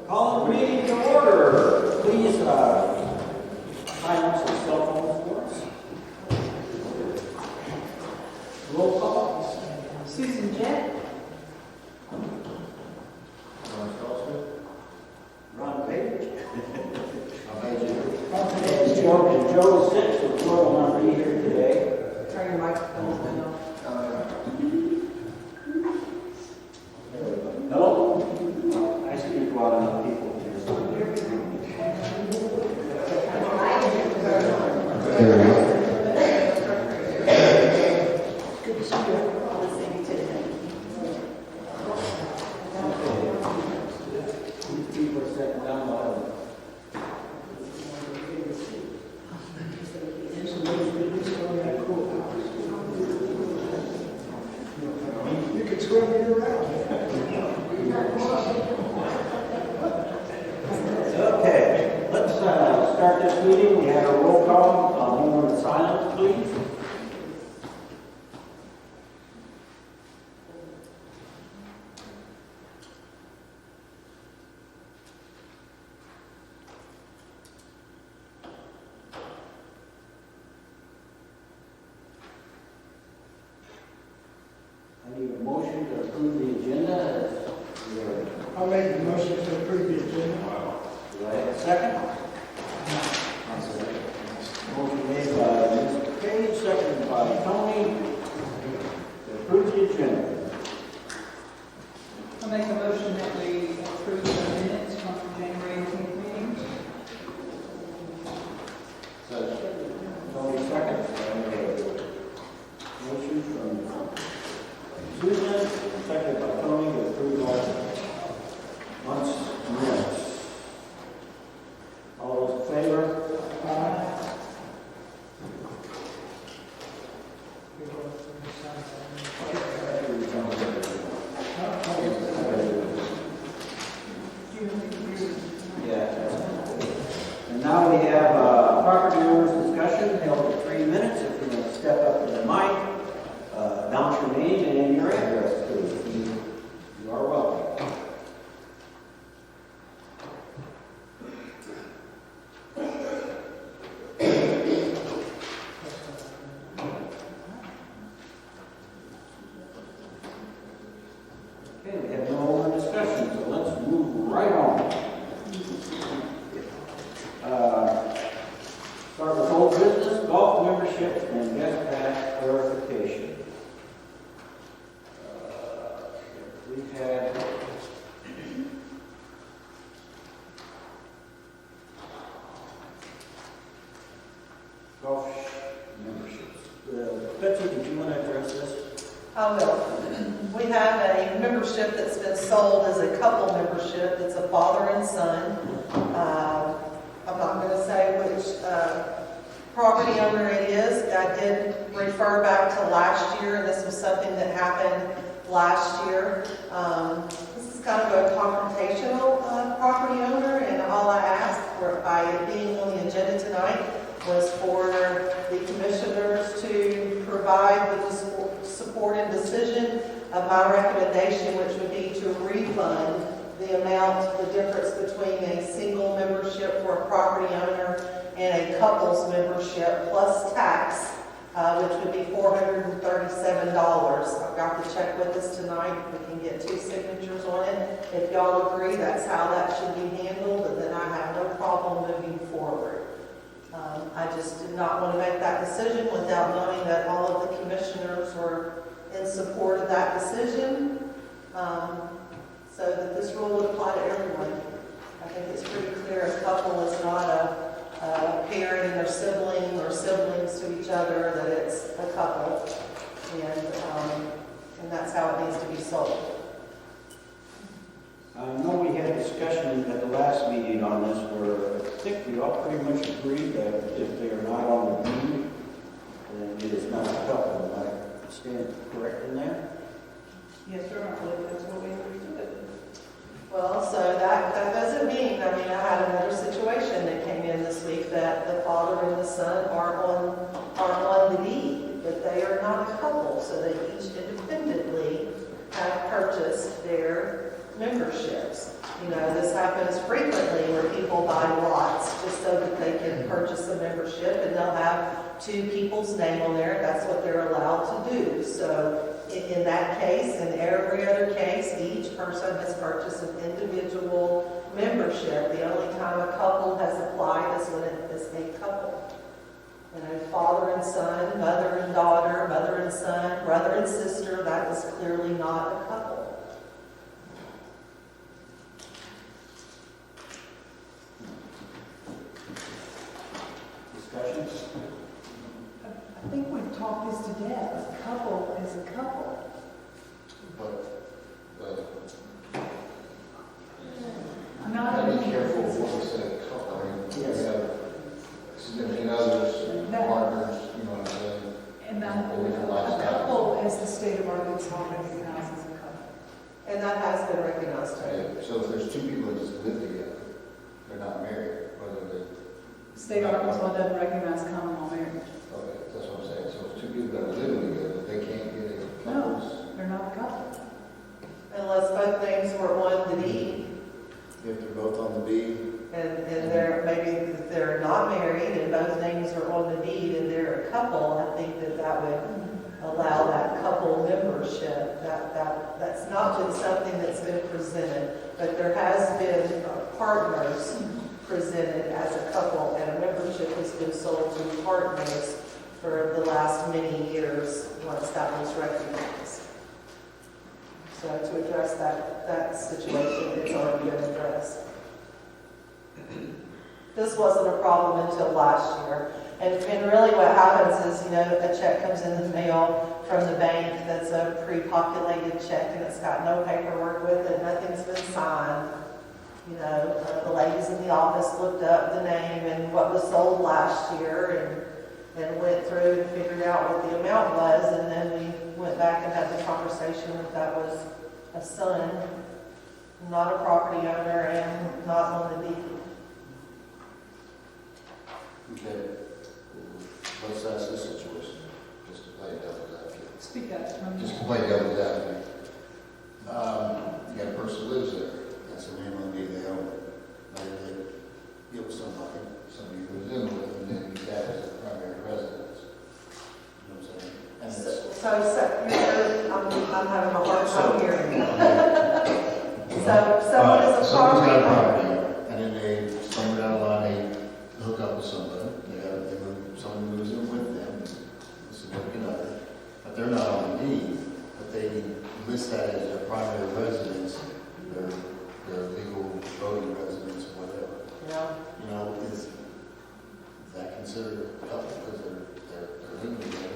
Call the meeting to order. Please silence your cell phones for us. Roll call. Susan Jett. Ron Page. And Joe is sick, so Joe will not be here today. Turn your microphone on. Hello? I speak loud enough people to hear. Good to see you. Listening to These people are sitting down loud. You could swim me around. Okay, let's start this meeting. We have a roll call. Moment of silence, please. I need a motion to approve the agenda. I'll make the motion to approve the agenda. Do I have a second? Motion made by Mr. Page, seconded by Tony. To approve the agenda. I'll make a motion that we approve the minutes from January 18th meeting. Tony, second. Motion from Susan, seconded by Tony to approve last month's minutes. All those in favor? Yeah. And now we have property owners discussion held for 3 minutes. If you want to step up to the mic, announce your name and your address, please. You are welcome. Okay, we have no more discussion, so let's move right on. Start with old business, golf membership, and guest pass clarification. We've had golf memberships. Betsy, did you want to address this? I will. We have a membership that's been sold as a couple membership. It's a father and son. I'm not going to say which property owner it is. I did refer back to last year, and this was something that happened last year. This is kind of a confrontational property owner, and all I asked for by it being on the agenda tonight was for the commissioners to provide the support and decision of my recommendation, which would be to refund the amount, the difference between a single membership for a property owner and a couple's membership plus tax, which would be $437. I've got the check with us tonight. We can get 2 signatures on it. If y'all agree that's how that should be handled, then I have no problem moving forward. I just did not want to make that decision without knowing that all of the commissioners were in support of that decision, so that this rule would apply to everyone. I think it's pretty clear a couple is not a parent and their sibling or siblings to each other, that it's a couple, and that's how it needs to be sold. I know we had discussion at the last meeting on this where I think we all pretty much agreed that if they are not on the deed, then it is not a couple. Am I stand correct in that? Yes, sir, I believe that's what we understood. Well, so that doesn't mean, I had another situation that came in this week that the father and the son are on the deed, but they are not a couple, so they each independently have purchased their memberships. You know, this happened happens frequently where people buy lots just so that they can purchase a membership, and they'll have two people's name on there. That's what they're allowed to do. So in that case, and every other case, each person has purchased an individual membership. The only time a couple has applied is when it is a couple. Father and son, mother and daughter, mother and son, brother and sister, that is clearly not a couple. Discussions? I think we've talked this to death. A couple is a couple. But, I'm not. gotta be careful what we say, couple, I mean, we Yes. have significant others, partners, you know what I'm saying? And a couple, as the state of Arkansas recognizes a couple. And that has been recognized too. Yeah, so if there's two people that just live together, they're not married, whether they, The state of Arkansas doesn't recognize common law marriage. okay, that's what I'm saying, so if two people that are living together, they can't get a No. couple's. They're not a couple. Unless both names were on the deed, If they're both on the deed. and they're, maybe they're not married and both names are on the deed and they're a couple, I think that would allow that couple membership. That's not been something that's been presented, but there has been partners presented as a couple, and a membership has been sold to partners for the last many years once that was recognized. So to address that situation, it's already been addressed. This wasn't a problem until last year. And really what happens is, a check comes in the mail from the bank that's a pre-populated check and it's got no paperwork with it, nothing's been signed. The ladies in the office looked up the name and what was sold last year and went through and figured out what the amount was, and then we went back and had the conversation that that was a son, not a property owner, and not on the deed. Okay, let's ask this situation, just to play devil's advocate. Speak up, Tony. Just to play devil's advocate. You got a person who lives there, that's the name on the deed, they own it. Maybe they get with somebody moves in with them, then use that as their primary residence. You know what I'm saying? And it's, I'm having a hard time hearing that. So someone is a someone's got a property. property, and then they, somewhere down the line, they hook up with somebody, someone moves in with them, a significant other, but they're not on the deed, but they list that as their primary residence, their legal voting residence, or whatever. Yeah. Is that considered a couple, because they're living together,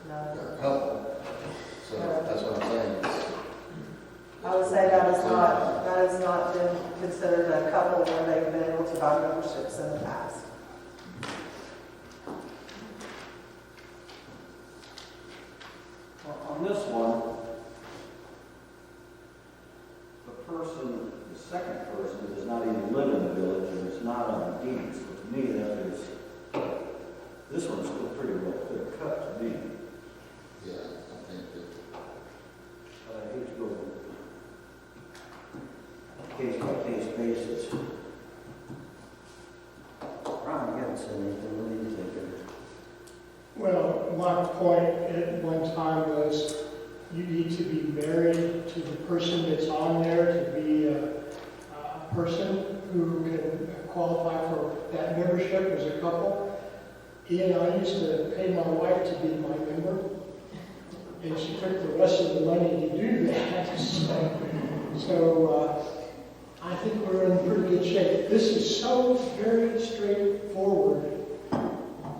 No. they're a couple, so that's what I'm saying. I would say that has not been considered a couple when they've been able to buy memberships in the past. On this one, the second person does not even live in the village and is not on the deed. So to me, this one's still pretty well clear cut to me. Yeah, I think that. But I hate to go case by case basis. Ron, you haven't said anything, what do you think of it? Well, my point at one time was you need to be married to the person that's on there to be a person who can qualify for that membership as a couple. I used to pay my wife to be my member, and she took the rest of the money to do that. So I think we're in pretty good shape. This is so very straightforward,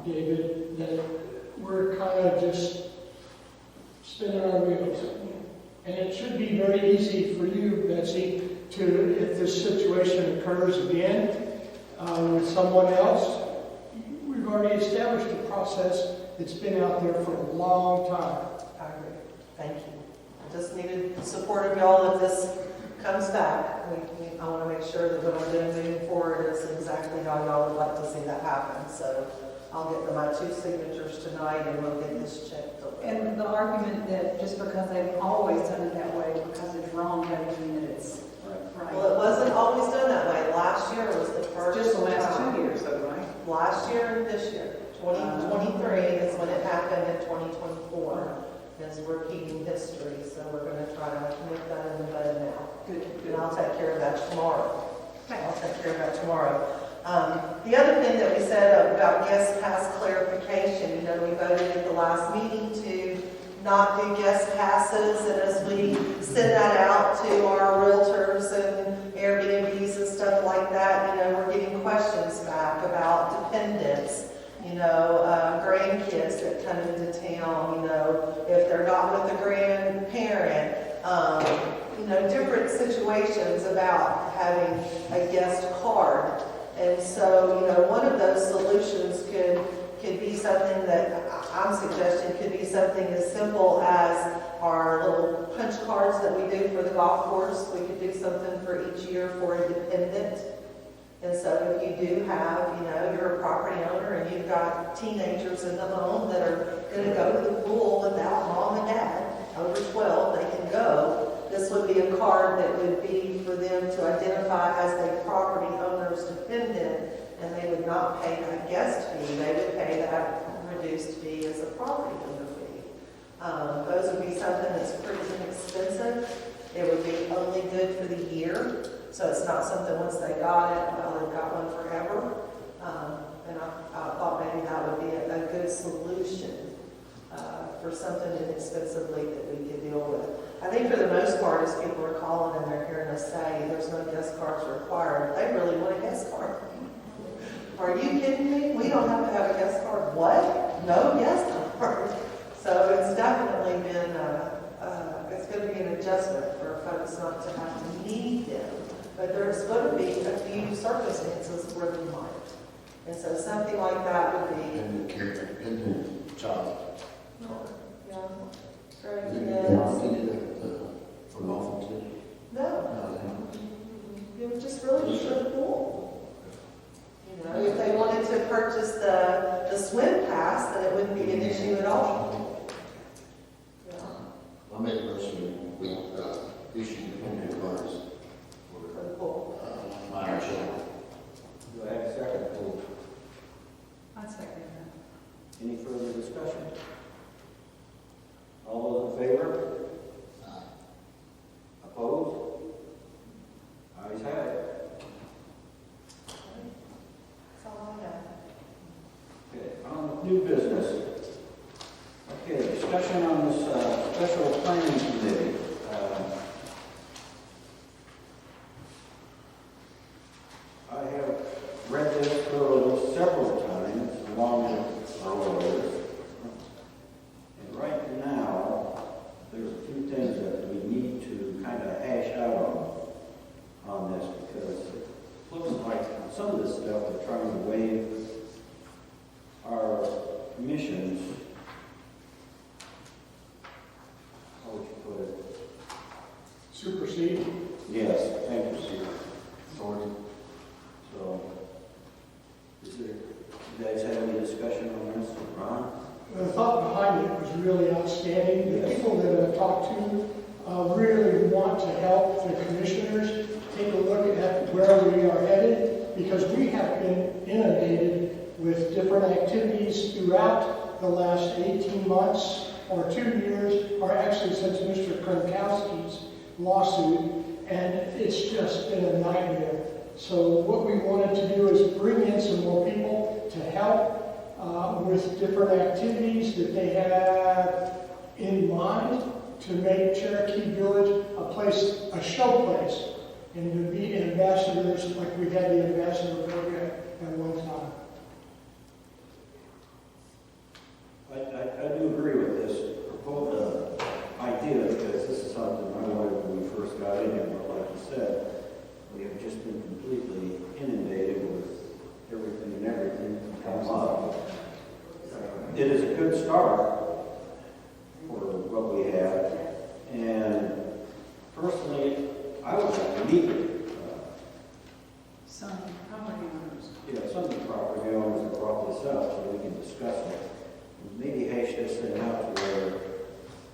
David, that we're kind of just spinning our wheels. And it should be very easy for you, Betsy, if this situation occurs again with someone else. We've already established a process that's been out there for a long time. I agree. Thank you. I just needed the support of y'all if this comes back. I want to make sure that what I'm doing moving forward is exactly how y'all would like to see that happen. So I'll get my 2 signatures tonight and we'll get this checked. And the argument that just because they've always done it that way, because it's wrong, doesn't mean that it's Well, it wasn't always done that way. Last year was the first. Just the last time. 2 years though, right? Last year and this year. 2023 is when it happened, and 2024 is repeating history. So we're going to try to nip that in the bud now. Good, And I'll take care of that tomorrow. I'll take care of that tomorrow. The other thing that we said about guest pass clarification, we voted at the last meeting to not do guest passes, and as we send that out to our realtors and Airbnbs and stuff like that, we're getting questions back about dependents, grandkids that come into town, if they're not with a grandparent, different situations about having a guest card. And so, one of those solutions could be something that I'm suggesting could be something as simple as our little punch cards that we do for the golf course. We could do something for each year for a dependent. And so if you do have, you're a property owner and you've got teenagers in the home that are going to go to the pool without mom and dad, over 12, they can go. This would be a card that would be for them to identify as a property owner's dependent, and they would not pay that guest fee. They would pay that reduced fee as a property owner fee. Those would be something that's pretty inexpensive. It would be only good for the year, so it's not something once they got it, well, they've got one forever. And I thought maybe that would be a good solution for something inexpensively that we could deal with. I think for the most part, as people are calling and they're hearing us say there's no guest cards required, they really want a guest card. Are you kidding me? We don't have to have a guest card. What? No guest card. So it's definitely been, it's going to be an adjustment for folks not to have to need them. But there's going to be a few circumstances where they might. And so something like that would be. Independent child. Yeah. Great. Is it Yes. guaranteed for golf too? No. It was just really just for the pool. If they wanted to purchase the swim pass, then it wouldn't be an issue at all. Yeah. I made a motion, we issue independent cards For the pool. for minor children. Do I have a second, please? I'd second that. Any further discussion? All those in favor? Opposed? Ayes have it. That's all I have. Okay, on new business. Okay, discussion on this special planning committee. I have read this thoroughly several times along with our lawyers. And right now, there's a few things that we need to kind of hash out on this, because it looks like some of this stuff they're trying to waive our missions. How would you put it? Supersede. Yes, thank you, Steve. Authority. So, you guys have any discussion on this, Ron? The thought behind it was really outstanding. The Yes. people that I've talked to really want to help the commissioners take a look at where we are headed, because we have been inundated with different activities throughout the last 18 months or 2 years, or actually since Mr. Kronkowski's lawsuit, and it's just been a nightmare. So what we wanted to do is bring in some more people to help with different activities that they have in mind to make Cherokee Village a show place, and to be ambassadors like we had the ambassador program at one time. I do agree with this proposed idea, because this is something I wanted when we first got in here, but like you said, we have just been completely inundated with everything that comes up. It is a good start for what we have, and personally, I would like to meet with Some property owners. some of the property owners that brought this up, so we can discuss it. And maybe hash this thing out to where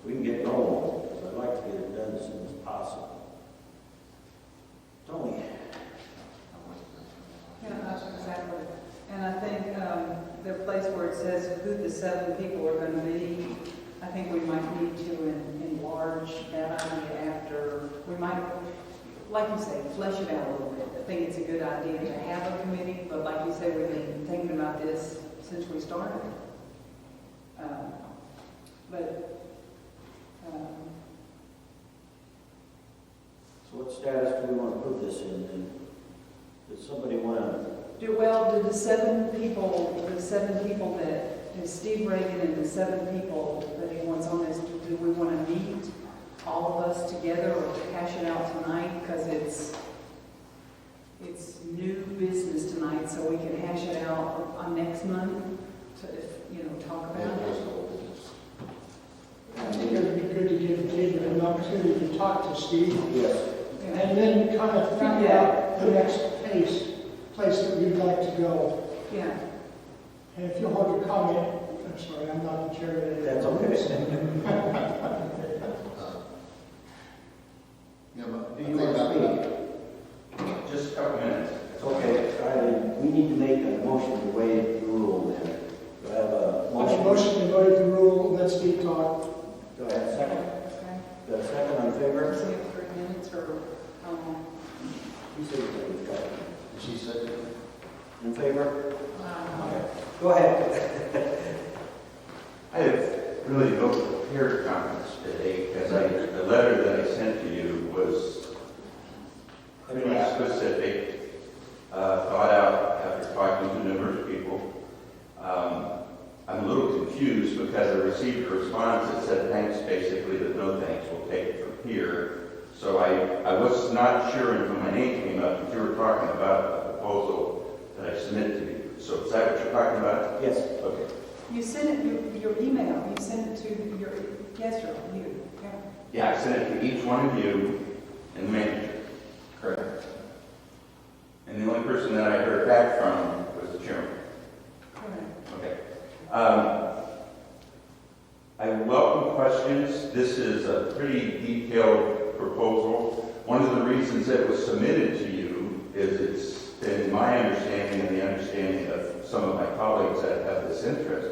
we can get rolling, because I'd like to get it done as soon as possible. the place where it says who the 7 people are gonna be, I think we might need to enlarge that idea after, we might, like you say, flesh it out a little bit. I think it's a good idea to have a committee, but like you said, we've been thinking about this since we started. So what status do we want to put this in? And does somebody want to, Do the 7 people that, is Steve Reagan and the 7 people that he wants on this, do we want to meet all of us together or hash it out tonight? Because it's new business tonight, so we can hash it out on next month to, talk about it. I think it would be good to give David an opportunity to talk to Steve, yes, and then kind of figure out the next place that we'd like to go. Yeah. And if you'll hold your comment, I'm sorry, I'm not the chair of that's okay. Yeah, but Do you want to speak? Just a couple minutes. Okay, we need to make a motion to waive the rule then. Do I have a motion? Motion to go to the rule, let Steve talk. Do I have a second? Okay. Do I have a second on favor? See if 3 minutes or how long? You said we've got it. she said, In favor? Wow. Go ahead. I have really no prepared comments today because the letter that I sent to you was pretty specific, thought out after talking to numerous people. I'm a little confused because I received a response that said thanks basically, but no thanks, we'll take it from here. So I was not sure until my name came up that you were talking about a proposal that I submitted to you. So is that what you're talking about? Yes. Okay. You sent it, your email, you sent it to your, yes, you. Yeah. Yeah, I sent it to each one of you and the manager. correct. And the only person that I heard back from was the chairman. Correct. Okay. I welcome questions. This is a pretty detailed proposal. One of the reasons that it was submitted to you is it's been my understanding and the understanding of some of my colleagues that have this interest,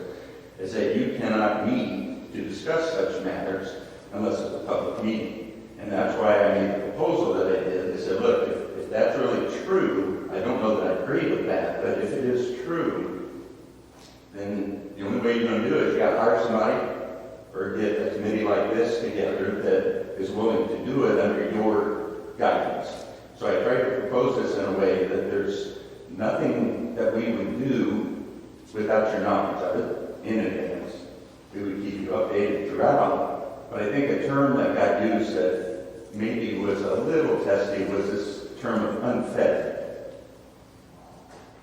is that you cannot meet to discuss such matters unless it's a public meeting. And that's why I made the proposal that I did. I said, look, if that's really true, I don't know that I agree with that, but if it is true, then the only way you're going to do it is you got to hire somebody or get a committee like this together that is willing to do it under your guidance. So I tried to propose this in a way that there's nothing that we would do without your knowledge of it in advance. We would keep you updated throughout. But I think a term that got used that maybe was a little testy was this term of unfettered.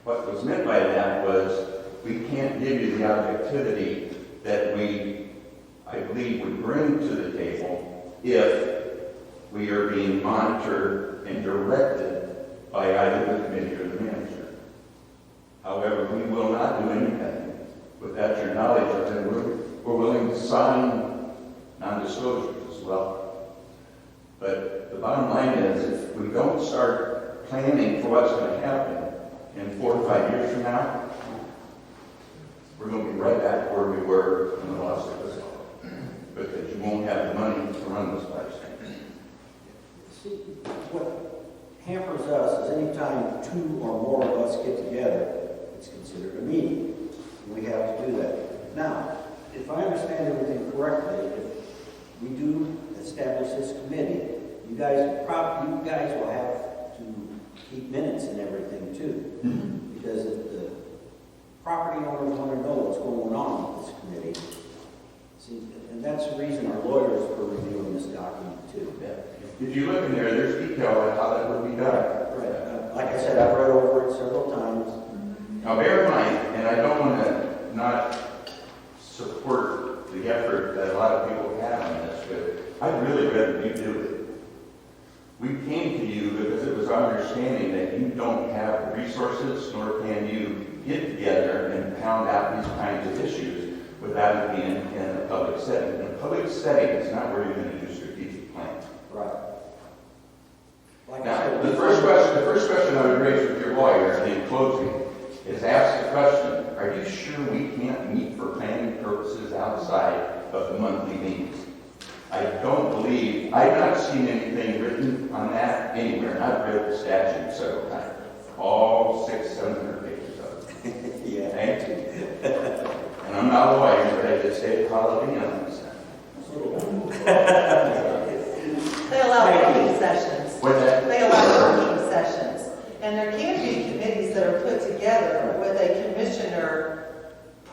What was meant by that was we can't give you the objectivity that we, I believe, would bring to the table if we are being monitored and directed by either the committee or the manager. However, we will not do anything without your knowledge of it. We're willing to sign non-disclosures as well. But the bottom line is, if we don't start planning for what's going to happen in 4 or 5 years from now, we're going to be right back where we were when the lawsuit was filed. Because you won't have the money to run this place. See, what hampers us is anytime 2 or more of us get together, it's considered a meeting. We have to do that. Now, if I understand everything correctly, if we do establish this committee, you guys will have to keep minutes and everything too. Mm-hmm. Because if the property owners want to know what's going on with this committee, see, and that's the reason our lawyers are reviewing this document too. If you look in there, there's detail on how that would be done. Right. Like I said, I've read over it several times. Now bear in mind, and I don't want to not support the effort that a lot of people have on this, but I'd really rather you do it. We came to you because it was our understanding that you don't have the resources, nor can you get together and pound out these kinds of issues without it being in a public setting. And a public setting is not where you're going to do strategic planning. Right. Like I Now, said, the first question I would raise with your lawyer in closing is ask the question, are you sure we can't meet for planning purposes outside of the monthly meetings? I don't believe, I've not seen anything written on that anywhere, and I've read the statute several times. All 600-700 pages of it. Yeah. Okay? And I'm not a lawyer, but I just say quality on this. They allow working sessions. What's that? They allow working sessions. And there can be committees that are put together with a commissioner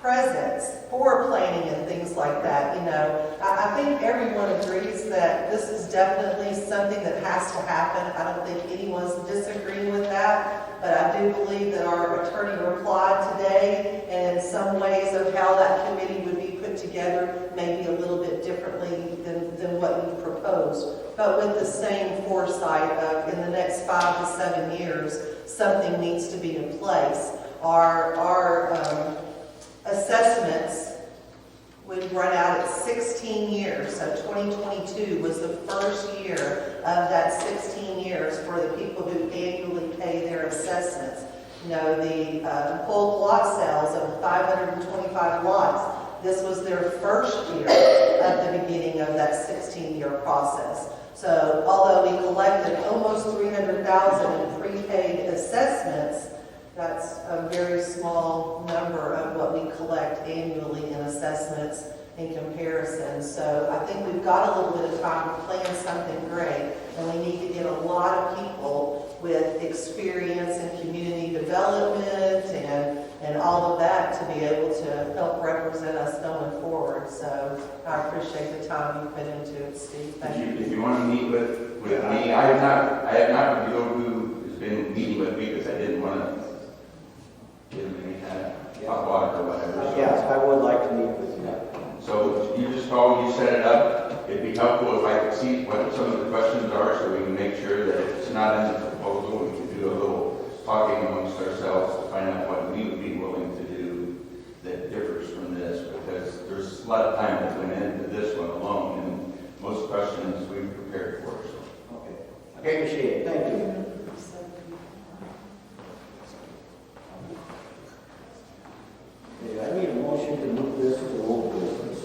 presence for planning and things like that. You know, I think everyone agrees that this is definitely something that has to happen. I don't think anyone's disagreeing with that. But I do believe that our attorney replied today, and in some ways of how that committee would be put together, maybe a little bit differently than what you proposed. But with the same foresight of in the next 5 to 7 years, something needs to be in place. Our assessments would run out at 16 years. So 2022 was the first year of that 16 years for the people who annually pay their assessments. You know, the bulk lot sales of 525 lots, this was their first year of the beginning of that 16-year process. So although we collected almost 300,000 in prepaid assessments, that's a very small number of what we collect annually in assessments in comparison. So I think we've got a little bit of time to plan something great, and we need to get a lot of people with experience in community development and all of that to be able to help represent us going forward. So I appreciate the time you put into it, Steve. Thank you. If you want to meet with me, I have not revealed who has been meeting with me because I didn't want to give them any kind of hot water or whatever. So- Yes, I would like to meet with you. So you just call, you set it up. It'd be helpful if I could see what some of the questions are so we can make sure that if it's not in the proposal, we can do a little talking amongst ourselves to find out what we would be willing to do that differs from this, because there's a lot of time that went into this one alone, and most questions we've prepared for. So. Okay. Okay, appreciate it. Thank you. Okay, I need a motion to move this to old business.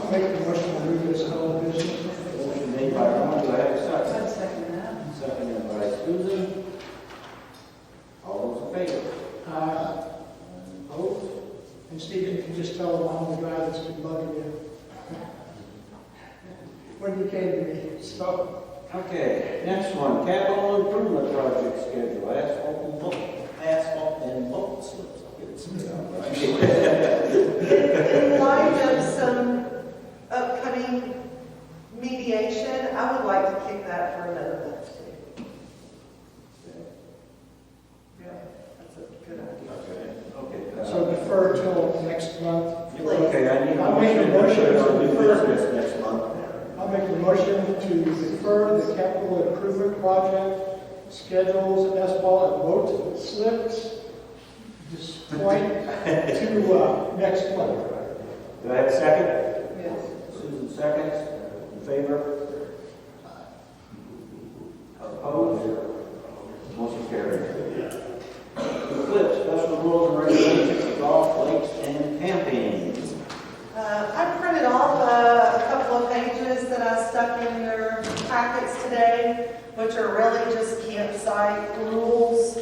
I'll make the motion to move this to old business. Motion made by Ron, do I have a second? I'd second that. Seconded by Susan. All those in favor? Opposed? And Steve, you can just tell them I'm the guy that's been bugging you. When you came to me, so. Okay, next one, capital improvement project schedule, asphalt and bulk slips. I'll get it spelled out right. In light of some upcoming mediation, I would like to kick that for another month, too. Yeah, that's a good idea. Okay. So defer till next month. Okay, I need a I'll make a motion to to defer. business next month. I'll make a motion to defer the capital improvement project, schedules, asphalt and boat slips, this point to next month. Do I have a second? Yes. Susan seconds. In favor? Opposed? Motion carried. Flip, special rules and regulations for golf, lakes, and camping. I printed off a couple of pages that I stuck in your packets today, which are really just campsite rules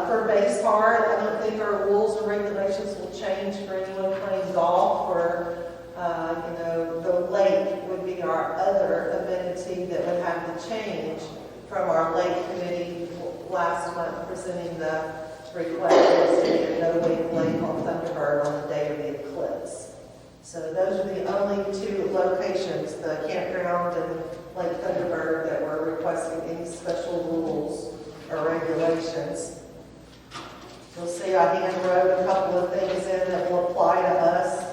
for Base Heart. I don't think our rules and regulations will change for anyone playing golf, or the lake would be our other amenity that would have to change from our lake committee last month presenting the request to be a no-wake lake on Thunderbird on the day of the eclipse. So those are the only two locations, the campground and Lake Thunderbird, that we're requesting any special rules or regulations. You'll see I hand wrote a couple of things in that will apply to us.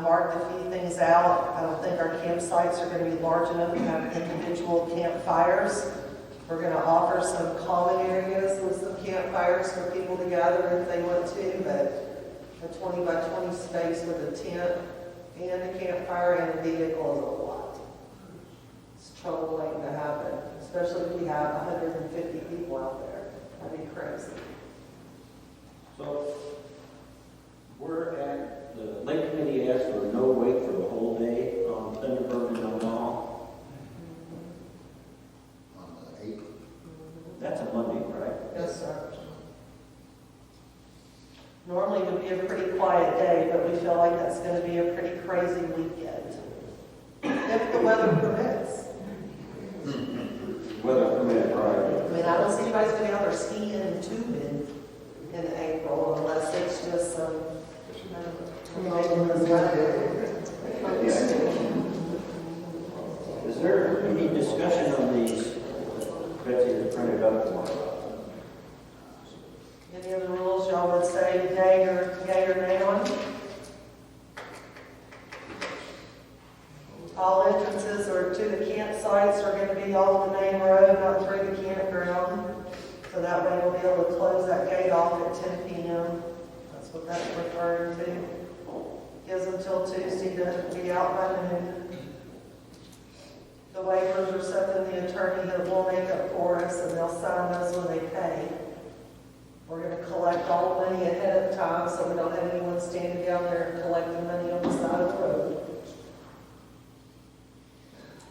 Marked a few things out. I don't think our campsites are going to be large enough to have individual campfires. We're going to offer some common areas with some campfires for people to gather if they want to, but a 20 by 20 space with a tent and a campfire and a vehicle is a lot. It's trouble waiting to happen, especially if we have 150 people out there. That'd be crazy. That's a Monday, right? Yes, sir. Normally it would be a pretty quiet day, but we feel like that's going to be a pretty crazy weekend. If the weather permits. Weather permit, right? I mean, I don't see anybody's going to be out there skiing and tubing in April unless it's just some, ridiculous weather. Is there any discussion on these Betsy has printed up for us? Any of the rules y'all would say yay or nay on? All entrances or to the campsites are going to be off the main road, not through the campground. So that way we'll be able to close that gate off at 10 p.m. That's what that's referring to. Gives them till Tuesday to be out by noon. The waivers are something the attorney will make up for us, and they'll sign those when they pay. We're going to collect all the money ahead of time, so we don't have anyone standing down there and collecting money on the side of the road.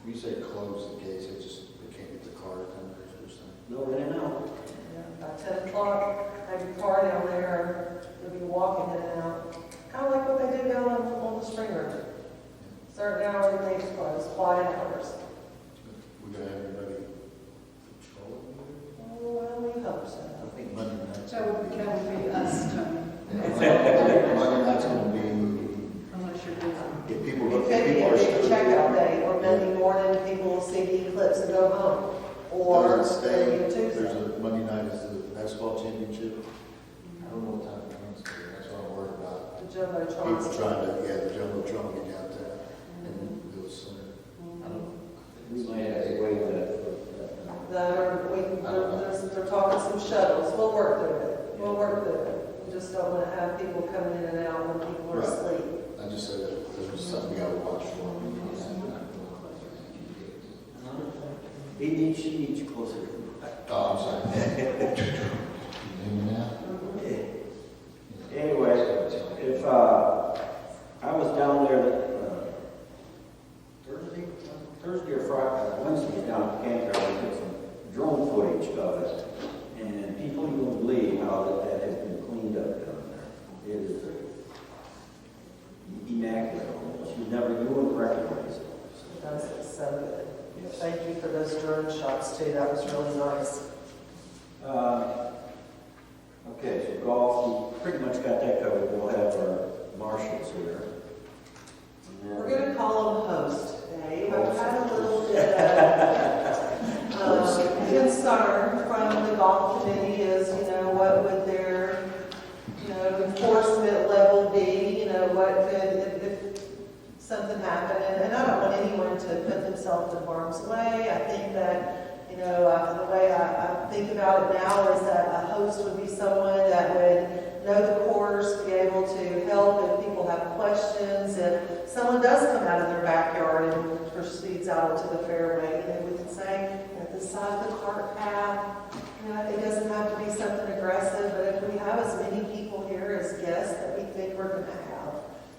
When you say close the gates, they can't get the car tenders or something. No, they know. Yeah, by 10 o'clock, have your car down there, you'll be walking in and out. Kind of like what they do down on the Spring River. Certain hours, the gates close, quiet hours. We got everybody patrolling Oh, well, we hope so. it? I think Monday night's. That would be us, Tony, Monday night's gonna be, unless you're busy. if people, It if could be people a are big still. checkout day, or Monday morning, people will see the eclipse and go home. Or Does it stay, maybe Tuesday. there's a, Monday night is the basketball championship. I don't know what time it is, that's what I'm worried about. The Jumbotron. People trying to, the jumbotron to get out there and do a center. I don't know. We might have to waive that for They're talking some shuttles, we'll work through it, We just don't want to have people coming in and out when people are Right. asleep. I just said that there's something we gotta watch for. He needs closer. Oh, I'm sorry. Hear me now? Anyway, if, I was down there, Thursday or Friday, Wednesday, down at the campground, and took some drone footage of it. And people, you won't believe how that has been cleaned up down there. It is immaculate almost. You wouldn't recognize it. That's so good. Yes. Thank you for those drone shots too, that was really nice. Okay, so golf, we pretty much got that covered. We'll have our marshals here. And then- We're going to call them host, Dave. I've had a little bit of concern from the golf committee is, what would their, enforcement level be? What could, if something happened, and I don't want anyone to put themselves in harm's way. I think that, the way I think about it now is that a host would be someone that would know the course, be able to help if people have questions. If someone does come out of their backyard and proceeds out into the fairway, we can say, at the side of the cart path, it doesn't have to be something aggressive, but if we have as many people here as guests that we think we're going to have,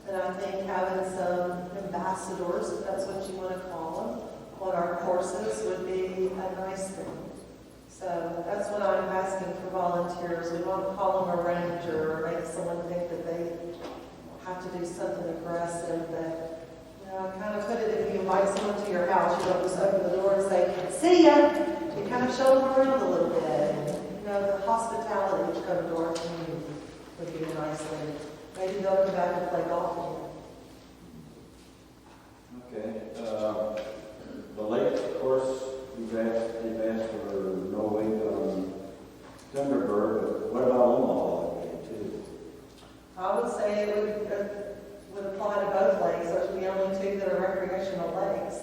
then I think having some ambassadors, if that's what you want to call them, on our courses would be a nice thing. So that's what I'm asking for volunteers. We won't call them a ranger or make someone think that they have to do something aggressive, but kind of put it, if you invite someone to your house, you don't just open the door and say, see ya! You kind of show them around a little bit. And, the hospitality which comes to our community would be a nice thing. Maybe they'll come back and play golf again. Okay, the lake, of course, they've asked for no wait on Thunderbird, but what about Omaha again, too? I would say it would apply to both lakes. Those are the only two that are recreational lakes.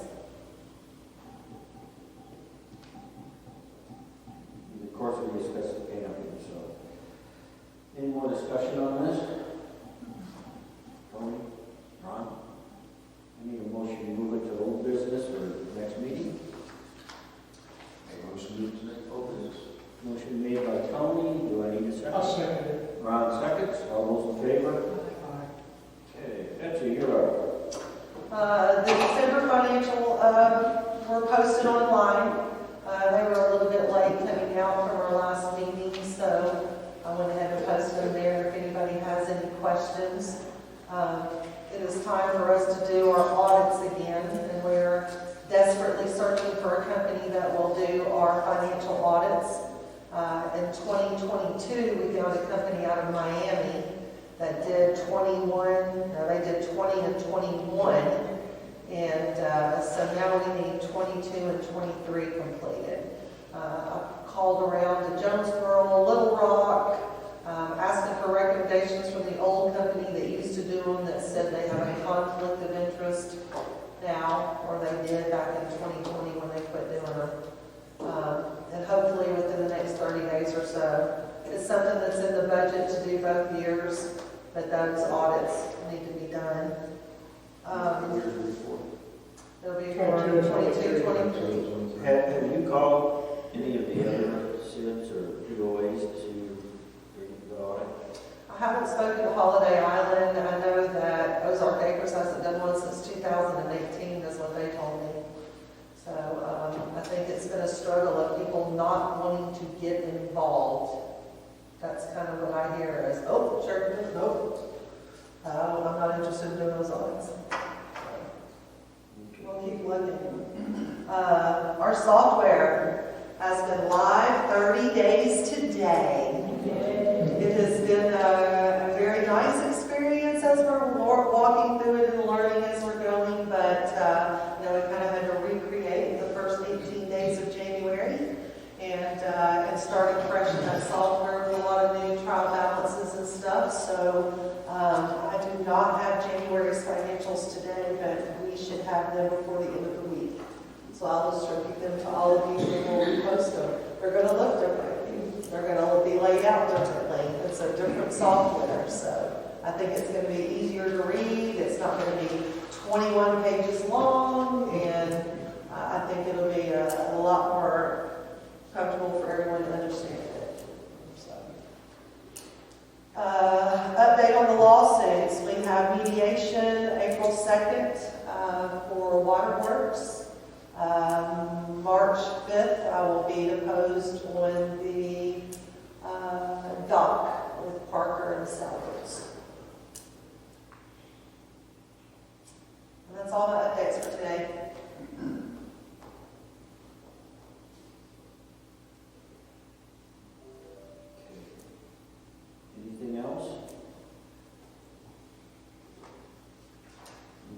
And of course, we discussed the camping, so. Any more discussion on this? Tony? Ron? I need a motion to move it to old business for next meeting. Make a motion to move to next business. Motion made by Tony, do I need a second? I'll second it. Ron seconds, all those in favor? Okay, Betsy, you're up. The December financial were posted online. They were a little bit late coming out from our last meeting, so I went ahead and posted them there if anybody has any questions. It is time for us to do our audits again, and we're desperately searching for a company that will do our financial audits. In 2022, we found a company out of Miami that did they did 20 and 21. And so now we need 22 and 23 completed. I called around to Jonesboro, Little Rock, asking for recommendations from the old company that used to do them that said they have a conflict of interest now, or they did back in 2020 when they quit doing them. And hopefully within the next 30 days or so. It's something that's in the budget to do both years, but those audits need to be done. It'll be for 22, 23. Have you called any of the other SIDs or POAs to do the audit? I haven't spoken to Holiday Island. I know that Ozark Acres hasn't done one since 2018, is what they told me. So I think it's been a struggle of people not wanting to get involved. That's kind of what I hear is, oh, sure, no. I'm not interested in doing those audits. We'll keep looking. Our software has been live 30 days today. It has been a very nice experience as we're walking through it and learning as we're going, but we kind of had to recreate the first 18 days of January and starting fresh in that software with a lot of new trial balances and stuff. So I do not have January's financials today, but we should have them before the end of the week. So I'll distribute them to all of you before we post them. They're going to look differently. They're going to be laid out differently. It's a different software, so I think it's going to be easier to read. It's not going to be 21 pages long, and I think it'll be a lot more comfortable for everyone to understand it. So, update on the lawsuits. We have mediation April 2nd for Waterworks. March 5th, I will be deposed on the dock with Parker and Salvers. And that's all my updates for today. Anything else?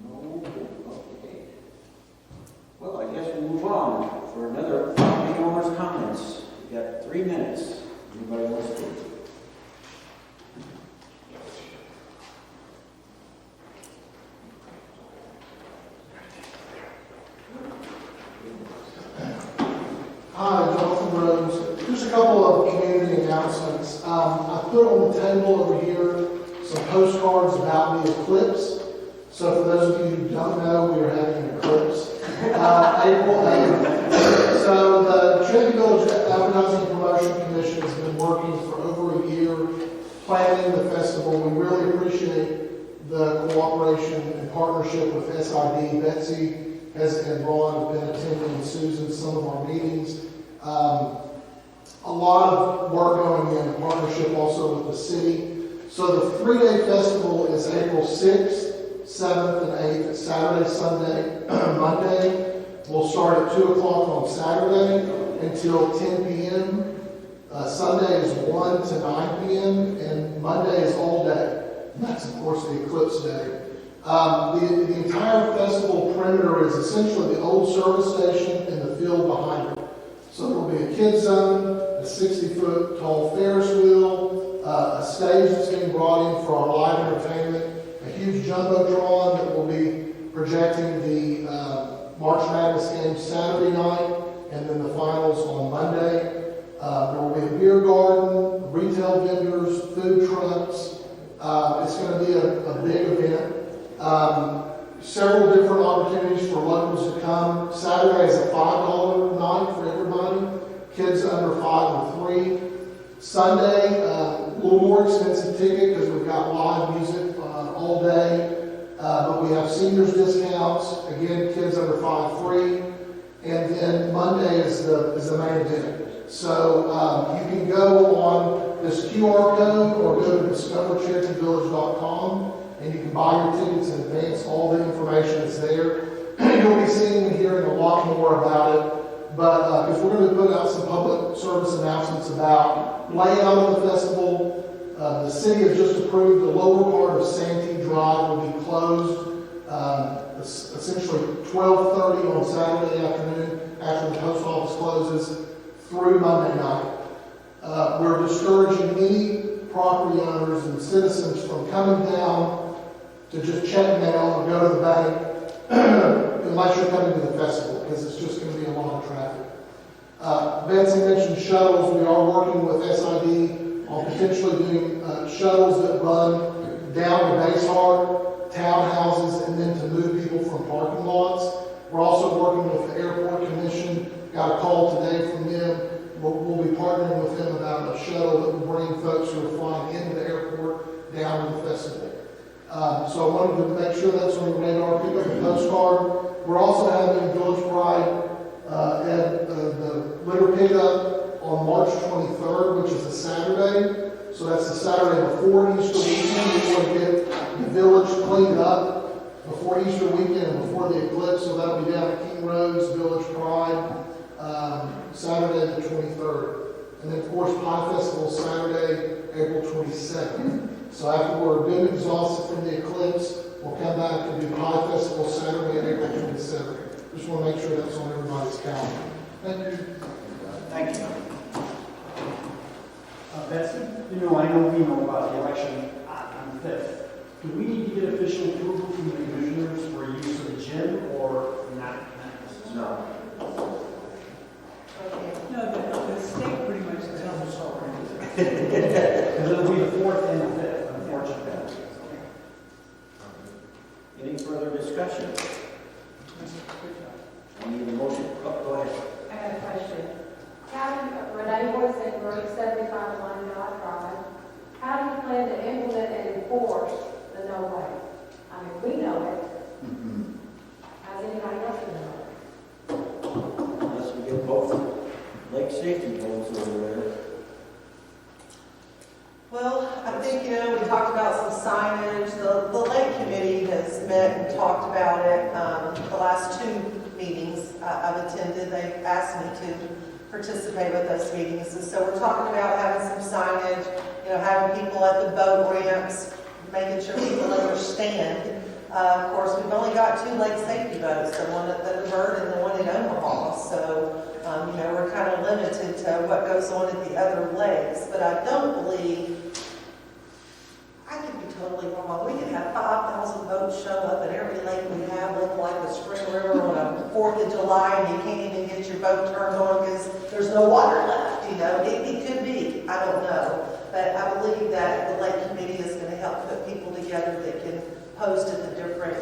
No? Okay. Well, I guess we'll move on for another property owner's comments. We've got 3 minutes. Anybody want to speak? Hi, Jonathan Rose. Just a couple of community announcements. I put on the table over here some postcards about the eclipse. So for those of you who don't know, we are having an eclipse. April 8th. So the Trinity Village Advertising and Promotion Commission has been working for over a year planning the festival. We really appreciate the cooperation and partnership with SID. Betsy and Ron have been attending Susan some of our meetings. A lot of work going in partnership also with the city. So the 3-day festival is April 6th, 7th, and 8th, Saturday, Sunday, Monday. We'll start at 2 o'clock on Saturday until 10 p.m. Sunday is 1 to 9 p.m. and Monday is all day. And that's, of course, the eclipse day. The entire festival perimeter is essentially the old service station and the field behind it. So there will be a kids zone, a 60-foot tall Ferris wheel, a stage that's being brought in for our live entertainment, a huge jumbotron that will be projecting the March Madness game Saturday night, and then the finals on Monday. There will be a beer garden, retail vendors, food trucks. It's going to be a big event. Several different opportunities for locals to come. Saturday is a $5 night for everybody. Kids under 5 or 3. Sunday, a little more expensive ticket because we've got live music all day. But we have seniors discounts. Again, kids under 5 free. and then Monday is the main event. So you can go on this QR code or go to discovercharityvillage.com and you can buy your tickets in advance. All the information is there. You'll be seeing and hearing a lot more about it. But because we're going to put out some public service announcements about layout of the festival, the city has just approved the lower part of Santee Drive will be closed essentially 12:30 on Saturday afternoon after the post office closes through Monday night. We're discouraging any property owners and citizens from coming down to just check mail or go to the bank unless you're coming to the festival, because it's just going to be a lot of traffic. Betsy mentioned shuttles. We are working with SID on potentially doing shuttles that run down to Basehart, townhouses, and then to move people from parking lots. We're also working with the Airport Commission. Got a call today from them. We'll be partnering with them about a shuttle that will bring folks who are flying into the airport down to the festival. So I wanted to make sure that's on your radar. Pick up a postcard. We're also having Village Pride at the litter pickup on March 23rd, which is a Saturday. So that's the Saturday before Easter weekend. We want to get the village cleaned up before Easter weekend and before the eclipse. So that'll be down at King Rose Village Pride, Saturday the 23rd. And then, of course, Pie Festival Saturday, April 27th. So after we're been exhausted from the eclipse, we'll come back and do Pie Festival Saturday, April 27th. Just want to make sure that's on everybody's calendar. Thank you. Thank you. Betsy, I know we know about the election on the 5th. Do we need to get official approval from the commissioners for use of the gym or not? No. No, the state pretty much tells us already. Because it'll be the 4th and the 5th, unfortunately. Any further discussion? I need a motion. Oh, go ahead. I have a question. Renee Boyce said we're 75 Line Drive. How do you plan to implement and enforce the no way? I mean, we know it. How's anybody else know Unless we get both lake safety goals over there. Well, I think, we talked about some signage. The lake committee has met and talked about it. The last 2 meetings I've attended, they've asked me to participate with those meetings. And so we're talking about having some signage, having people at the boat ramps, making sure people understand. Of course, we've only got 2 lake safety boats, the one at the Bird and the one in Omaha. So, we're kind of limited to what goes on at the other lakes. But I don't believe, I could be totally wrong, we could have 5,000 boats show up at every lake we have, look like the Spring River on a 4th of July, and you can't even get your boat turned on because there's no water left, It could be, I don't know. But I believe that the lake committee is going to help put people together that can post at the different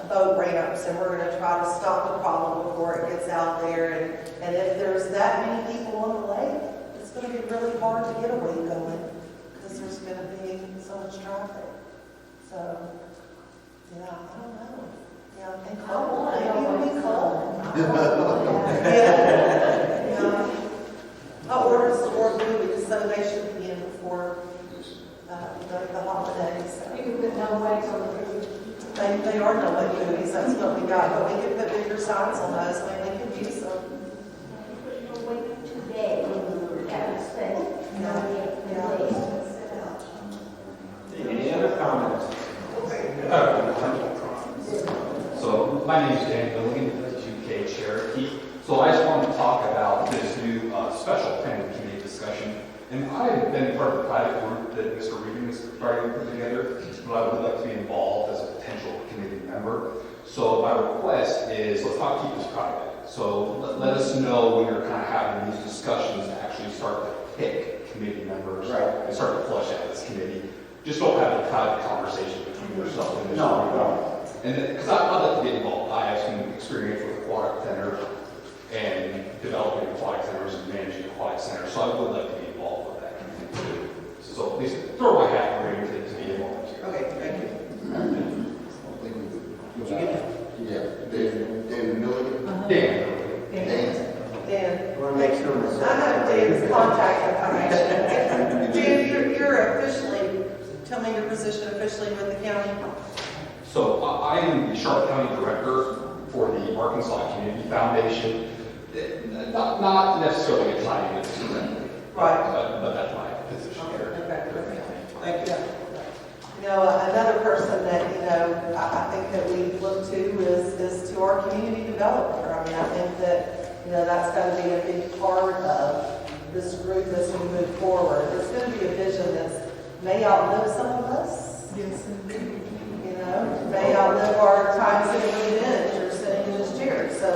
boat ramps, and we're going to try to stop the problem before it gets out there. And if there's that many people on the lake, it's going to be really hard to get a wave going because there's going to be so much traffic. So, I don't know. And cold, maybe it'll be cold. I ordered some more movies, so they should be in before the holidays. So. You can put no ways on the food. They are no-wake movies, that's what we got, but we can put bigger signs on those, they can use them. People wait today, have to stay. Any other comments? So my name is Dan Billigan, 2K Cherokee. So I just wanted to talk about this new special planning committee discussion. And I've been part of the private group that Mr. Regan is trying to put together, but I would like to be involved as a potential committee member. So my request is, let's not keep this private. So let us know when you're kind of having these discussions to actually start to pick committee members and start to flush out this committee. Just don't have a private conversation between yourself and this. No. And because I'd like to get involved. I have some experience with aquatic center and developing aquatic centers and managing aquatic centers, so I would like to be involved with that community too. So at least throw my hat in the ring to be involved here. Okay, thank you. Did you get that? Yeah, David Milligan. Dan. officially with the county? So I am the Sharp County Director for the Arkansas Community Foundation. Not necessarily a tie in directly. Right. But that's my position here. Okay. Thank you. You know, another person that, you know, I think that we look to is to our community developer. I mean, I think that, you know, that's got to be a big part of this group as we move forward. There's going to be a vision that may outlive some of us. Yes, indeed. You know, may outlive our time sitting in the bench or sitting in this chair. So,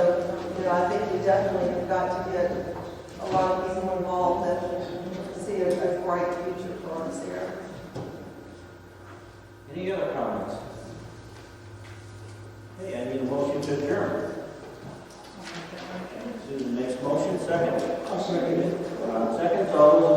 you know, I think we definitely have got to get a lot of people involved and see a bright future for us here. Any other comments? Hey, I need a motion to adjourn. Susan makes motion, second. I'll second it. Seconds, all those